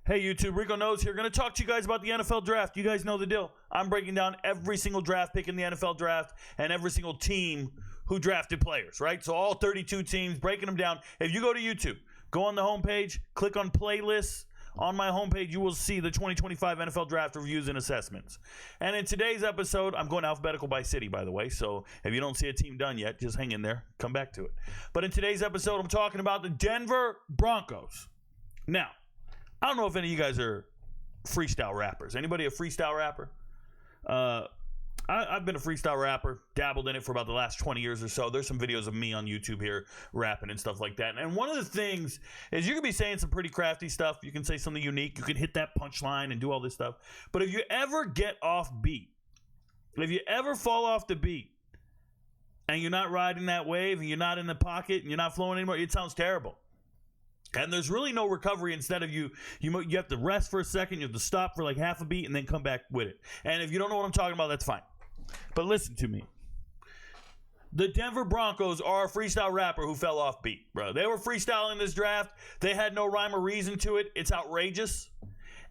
Hey YouTube, Rico Knows here. Going to talk to you guys about the NFL draft. You guys know the deal. I'm breaking down every single draft pick in the NFL draft and every single team who drafted players, right? So all 32 teams, breaking them down. If you go to YouTube, go on the homepage, click on playlists. On my homepage, you will see the 2025 NFL Draft Reviews and Assessments. And in today's episode, I'm going alphabetical by city, by the way. So if you don't see a team done yet, just hang in there. Come back to it. But in today's episode, I'm talking about the Denver Broncos. Now, I don't know if any of you guys are freestyle rappers. Anybody a freestyle rapper? I've been a freestyle rapper, dabbled in it for about the last 20 years or so. There's some videos of me on YouTube here rapping and stuff like that. And one of the things is you can be saying some pretty crafty stuff. You can say something unique. You can hit that punchline and do all this stuff. But if you ever get off beat, if you ever fall off the beat and you're not riding that wave and you're not in the pocket and you're not flowing anymore, it sounds terrible. And there's really no recovery. Instead of you have to rest for a second, you have to stop for like half a beat and then come back with it. And if you don't know what I'm talking about, that's fine. But listen to me. The Denver Broncos are a freestyle rapper who fell off beat, bro. They were freestyling this draft. They had no rhyme or reason to it. It's outrageous.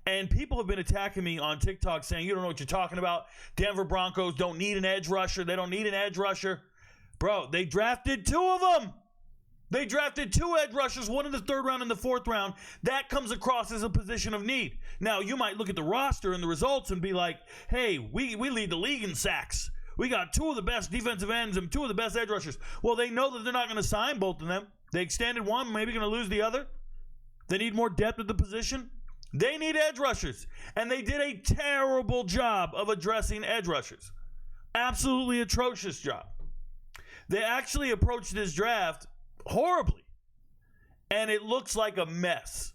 And people have been attacking me on TikTok saying, you don't know what you're talking about. Denver Broncos don't need an edge rusher. They don't need an edge rusher. Bro, they drafted two of them. They drafted two edge rushers, one in the third round and the fourth round. That comes across as a position of need. Now, you might look at the roster and the results and be like, hey, we lead the league in sacks. We got two of the best defensive ends and two of the best edge rushers. Well, they know that they're not going to sign both of them. They extended one, maybe going to lose the other. They need more depth at the position. They need edge rushers. And they did a terrible job of addressing edge rushers. Absolutely atrocious job. They actually approached this draft horribly, and it looks like a mess.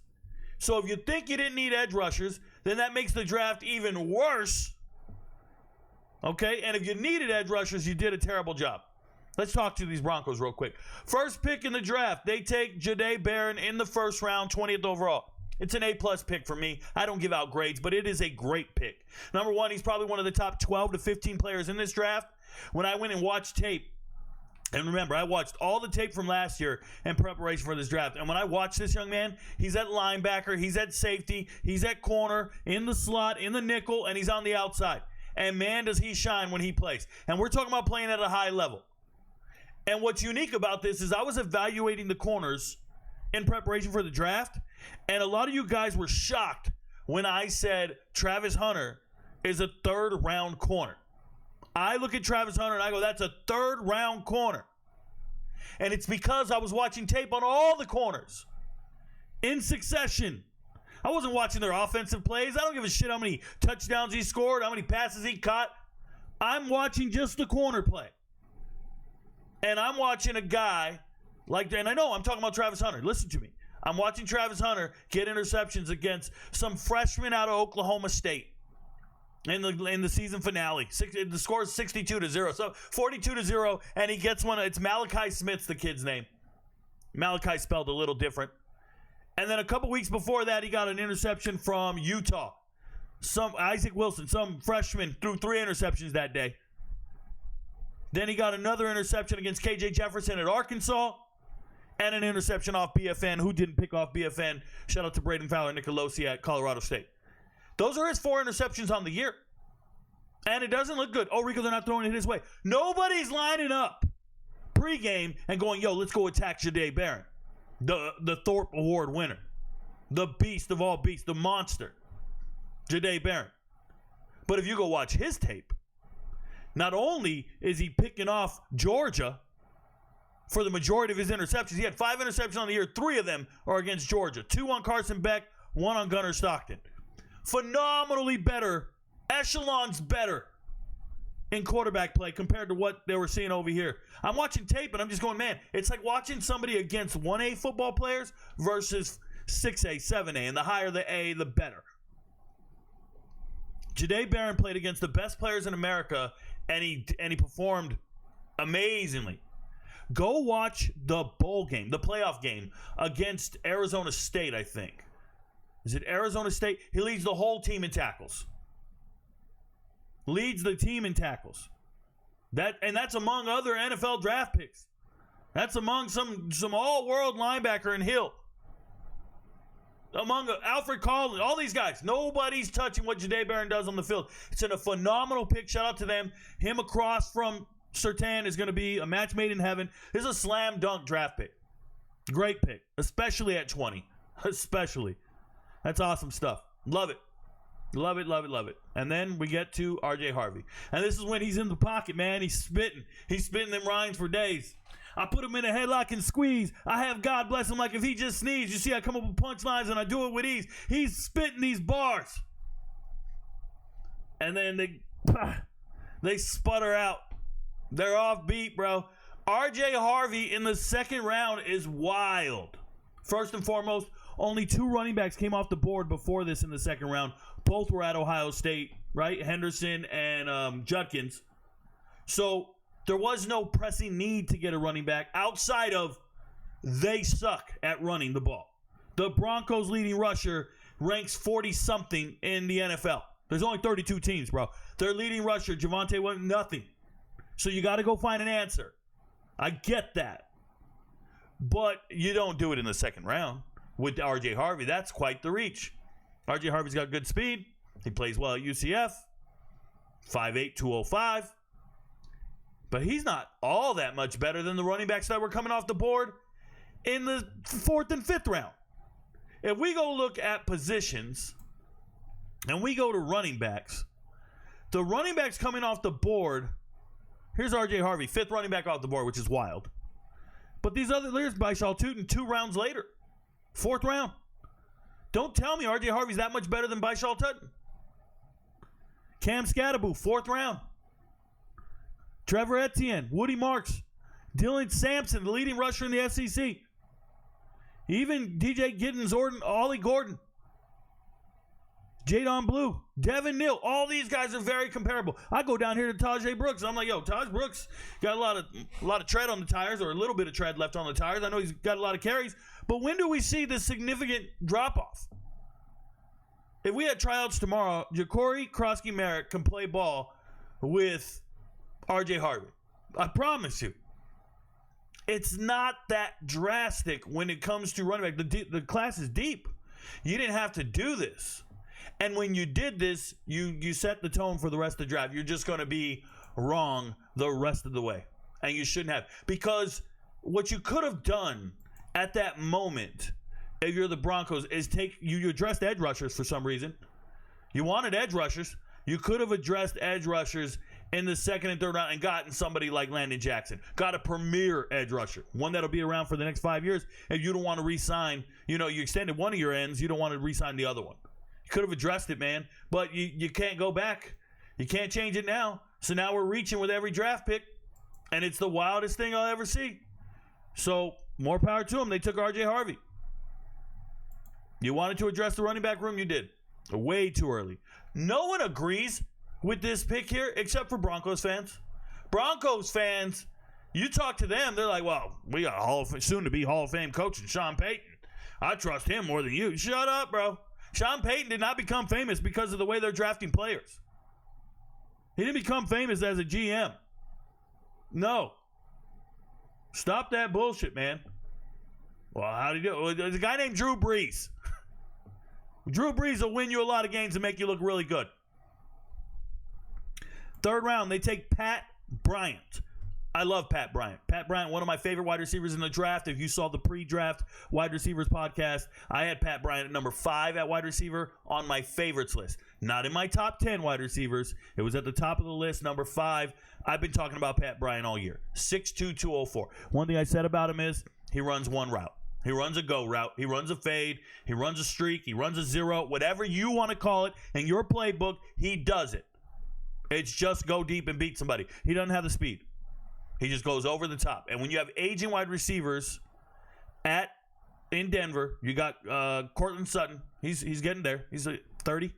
So if you think you didn't need edge rushers, then that makes the draft even worse. Okay, and if you needed edge rushers, you did a terrible job. Let's talk to these Broncos real quick. First pick in the draft, they take Jahdae Barron in the first round, 20th overall. It's an A-plus pick for me. I don't give out grades, but it is a great pick. Number one, he's probably one of the top 12 to 15 players in this draft. When I went and watched tape, and remember, I watched all the tape from last year in preparation for this draft. And when I watched this young man, he's at linebacker, he's at safety, he's at corner, in the slot, in the nickel, and he's on the outside. And man, does he shine when he plays. And we're talking about playing at a high level. And what's unique about this is I was evaluating the corners in preparation for the draft, and a lot of you guys were shocked when I said Travis Hunter is a third-round corner. I look at Travis Hunter and I go, that's a third-round corner. And it's because I was watching tape on all the corners in succession. I wasn't watching their offensive plays. I don't give a shit how many touchdowns he scored, how many passes he caught. I'm watching just the corner play. And I'm watching a guy like, and I know I'm talking about Travis Hunter. Listen to me. I'm watching Travis Hunter get interceptions against some freshman out of Oklahoma State. In the season finale, the score is 62-0, so 42-0, and he gets one. It's Malachi Smith's the kid's name. Malachi spelled a little different. And then a couple weeks before that, he got an interception from Utah. Some Isaac Wilson, some freshman, threw 3 interceptions that day. Then he got another interception against KJ Jefferson at Arkansas, and an interception off BFN. Who didn't pick off BFN? Shout out to Braden Fowler Nicolosi at Colorado State. Those are his 4 interceptions on the year. And it doesn't look good. Oh, Rico, they're not throwing it his way. Nobody's lining up pregame and going, yo, let's go attack Jahdae Barron, the Thorpe Award winner, the beast of all beasts, the monster, Jahdae Barron. But if you go watch his tape, not only is he picking off Georgia for the majority of his interceptions, he had 5 interceptions on the year. 3 of them are against Georgia. 2 on Carson Beck, 1 on Gunnar Stockton. Phenomenally better, echelons better in quarterback play compared to what they were seeing over here. I'm watching tape and I'm just going, man, it's like watching somebody against 1A football players versus 6A, 7A, and the higher the A, the better. Jahdae Barron played against the best players in America, and he performed amazingly. Go watch the bowl game, the playoff game against Arizona State, I think. Is it Arizona State? He leads the whole team in tackles. Leads the team in tackles. That's among other NFL draft picks. That's among some all-world linebacker in Hill. Among Alfred Collins, all these guys, nobody's touching what Jahdae Barron does on the field. It's a phenomenal pick. Shout out to them. Him across from Surtain is going to be a match made in heaven. This is a slam dunk draft pick. Great pick, especially at 20. Especially. That's awesome stuff. Love it. Love it, love it, love it. And then we get to RJ Harvey. And this is when he's in the pocket, man. He's spitting. He's spitting them rhymes for days. I put him in a headlock and squeeze. I have God bless him like if he just sneezed. You see, I come up with punchlines and I do it with ease. He's spitting these bars. And then they sputter out. They're off beat, bro. RJ Harvey in the second round is wild. First and foremost, only 2 running backs came off the board before this in the second round. Both were at Ohio State, right? Henderson and Judkins. So there was no pressing need to get a running back outside of they suck at running the ball. The Broncos' leading rusher ranks 40-something in the NFL. There's only 32 teams, bro. Their leading rusher, Javonte, went nothing. So you got to go find an answer. I get that. But you don't do it in the second round with RJ Harvey. That's quite the reach. RJ Harvey's got good speed. He plays well at UCF. 5'8", 205. But he's not all that much better than the running backs that were coming off the board in the 4th and 5th round. If we go look at positions and we go to running backs, the running backs coming off the board, here's RJ Harvey, 5th running back off the board, which is wild. But these other, there's Bryant 2 rounds later, 4th round. Don't tell me RJ Harvey's that much better than Bryant Tutton. Cam Scatteraboo, 4th round. Trevor Etienne, Woody Marks, Dylan Sampson, the leading rusher in the SEC. Even DJ Giddens, Ollie Gordon, Jadon Blue, Devin Neal. All these guys are very comparable. I go down here to Tajay Brooks. I'm like, yo, Taj Brooks got a lot of tread on the tires, or a little bit of tread left on the tires. I know he's got a lot of carries. But when do we see this significant drop-off? If we had tryouts tomorrow, Ja'Cory Krosky-Merritt can play ball with RJ Harvey. I promise you. It's not that drastic when it comes to running back. The class is deep. You didn't have to do this. And when you did this, you set the tone for the rest of the draft. You're just going to be wrong the rest of the way. And you shouldn't have. Because what you could have done at that moment, if you're the Broncos, is you addressed edge rushers for some reason. You wanted edge rushers. You could have addressed edge rushers in the 2nd and 3rd round and gotten somebody like Landon Jackson. Got a premier edge rusher, one that'll be around for the next 5 years. If you don't want to re-sign, you extended one of your ends, you don't want to re-sign the other one. You could have addressed it, man, but you can't go back. You can't change it now. So now we're reaching with every draft pick, and it's the wildest thing I'll ever see. So more power to them. They took RJ Harvey. You wanted to address the running back room, you did. Way too early. No one agrees with this pick here except for Broncos fans. Broncos fans, you talk to them, they're like, well, we got soon-to-be Hall of Fame coach Sean Payton. I trust him more than you. Shut up, bro. Sean Payton did not become famous because of the way they're drafting players. He didn't become famous as a GM. No. Stop that bullshit, man. Well, how do you do it? There's a guy named Drew Brees. Drew Brees will win you a lot of games and make you look really good. 3rd round, they take Pat Bryant. I love Pat Bryant. Pat Bryant, one of my favorite wide receivers in the draft. If you saw the pre-draft wide receivers podcast, I had Pat Bryant at number 5 at wide receiver on my favorites list. Not in my top 10 wide receivers. It was at the top of the list, number 5. I've been talking about Pat Bryant all year. 6'2", 204. One thing I said about him is he runs one route. He runs a go route. He runs a fade. He runs a streak. He runs a zero. Whatever you want to call it in your playbook, he does it. It's just go deep and beat somebody. He doesn't have the speed. He just goes over the top. And when you have aging wide receivers in Denver, you got Cortland Sutton. He's getting there. He's 30.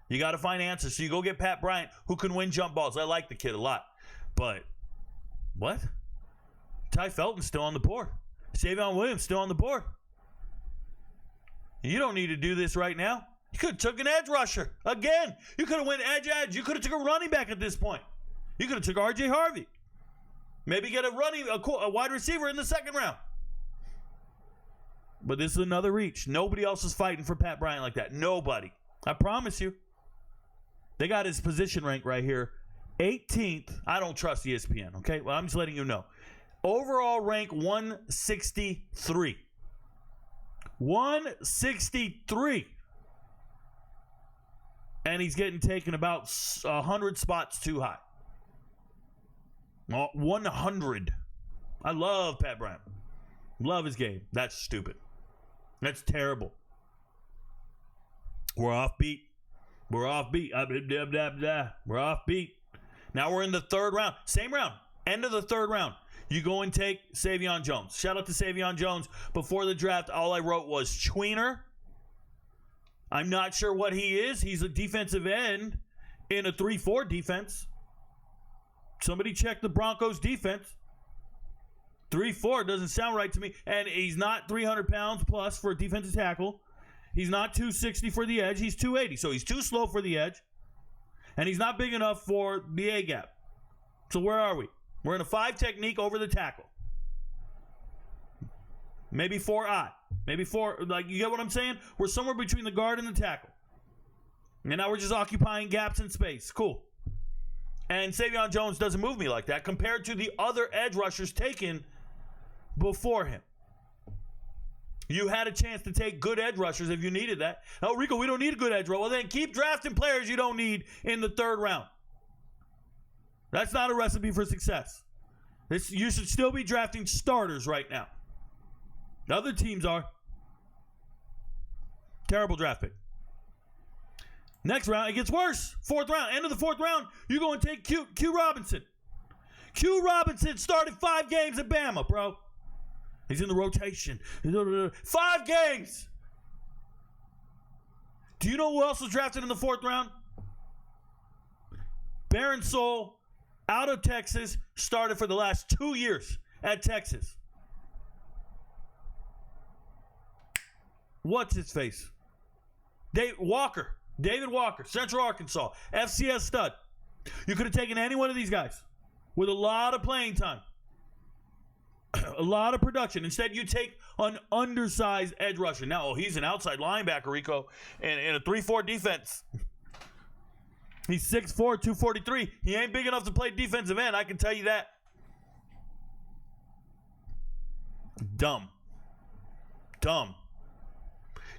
You got to find answers. So you go get Pat Bryant, who can win jump balls. I like the kid a lot. But what? Ty Felton's still on the board. Savion Williams still on the board. You don't need to do this right now. You could have took an edge rusher. Again, you could have went edge. You could have took a running back at this point. You could have took RJ Harvey. Maybe get a wide receiver in the 2nd round. But this is another reach. Nobody else is fighting for Pat Bryant like that. Nobody. I promise you. They got his position rank right here. 18th. I don't trust ESPN, okay? Well, I'm just letting you know. Overall rank 163. 163. And he's getting taken about 100 spots too high. 100. I love Pat Bryant. Love his game. That's stupid. That's terrible. We're off beat. We're off beat. We're off beat. Now we're in the third round. Same round. End of the third round. You go and take Savion Jones. Shout out to Savion Jones. Before the draft, all I wrote was tweener. I'm not sure what he is. He's a defensive end in a 3-4 defense. Somebody check the Broncos defense. 3-4 doesn't sound right to me. And he's not 300 pounds plus for a defensive tackle. He's not 260 for the edge. He's 280. So he's too slow for the edge. And he's not big enough for the A-gap. So where are we? We're in a 5 technique over the tackle. Maybe 4 odd. Maybe 4. Like, you get what I'm saying? We're somewhere between the guard and the tackle. And now we're just occupying gaps in space. Cool. And Savion Jones doesn't move me like that compared to the other edge rushers taken before him. You had a chance to take good edge rushers if you needed that. Oh, Rico, we don't need a good edge rusher. Well, then keep drafting players you don't need in the third round. That's not a recipe for success. You should still be drafting starters right now. Other teams are. Terrible draft pick. Next round, it gets worse. Fourth round, end of the fourth round, you go and take Q Robinson. Q Robinson started 5 games at Bama, bro. He's in the rotation. 5 games. Do you know who else was drafted in the fourth round? Baron Soul, out of Texas, started for the last 2 years at Texas. What's his face? David Walker, Central Arkansas, FCS stud. You could have taken any one of these guys with a lot of playing time, a lot of production. Instead, you take an undersized edge rusher. Now, he's an outside linebacker, Rico, in a 3-4 defense. He's 6'4", 243. He ain't big enough to play defensive end, I can tell you that. Dumb.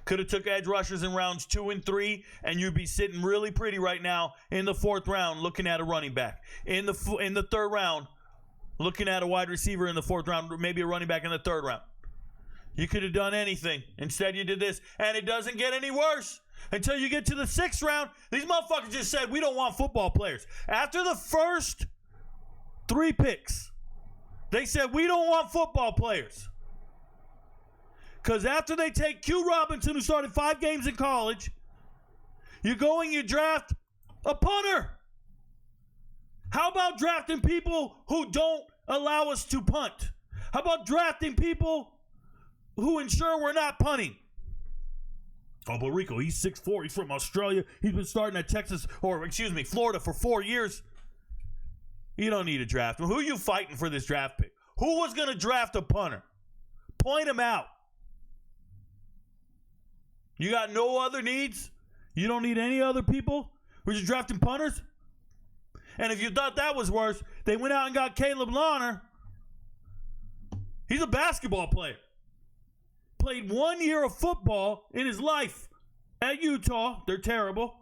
Could have took edge rushers in rounds 2 and 3, and you'd be sitting really pretty right now in the fourth round looking at a running back. In the third round, looking at a wide receiver in the fourth round, maybe a running back in the third round. You could have done anything. Instead, you did this, and it doesn't get any worse until you get to the 6th round. These motherfuckers just said, we don't want football players. After the first 3 picks, they said, we don't want football players. Because after they take Q Robinson, who started 5 games in college, you go and you draft a punter. How about drafting people who don't allow us to punt? How about drafting people who ensure we're not punting? Oh, but Rico, he's 6'4". He's from Australia. He's been starting at Florida for 4 years. You don't need to draft him. Who are you fighting for this draft pick? Who was going to draft a punter? Point him out. You got no other needs? You don't need any other people? We're just drafting punters? And if you thought that was worse, they went out and got Caleb Lawner. He's a basketball player. Played 1 year of football in his life at Utah. They're terrible.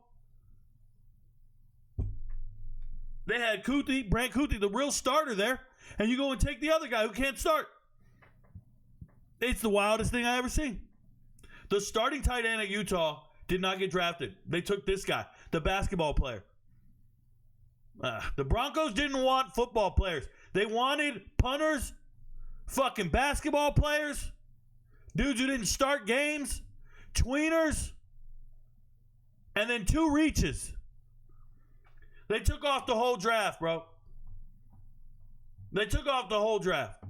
They had Bryant, the real starter there. And you go and take the other guy who can't start. It's the wildest thing I ever seen. The starting tight end at Utah did not get drafted. They took this guy, the basketball player. The Broncos didn't want football players. They wanted punters, fucking basketball players, dudes who didn't start games, tweeners, and then 2 reaches. They took off the whole draft, bro. They took off the whole draft.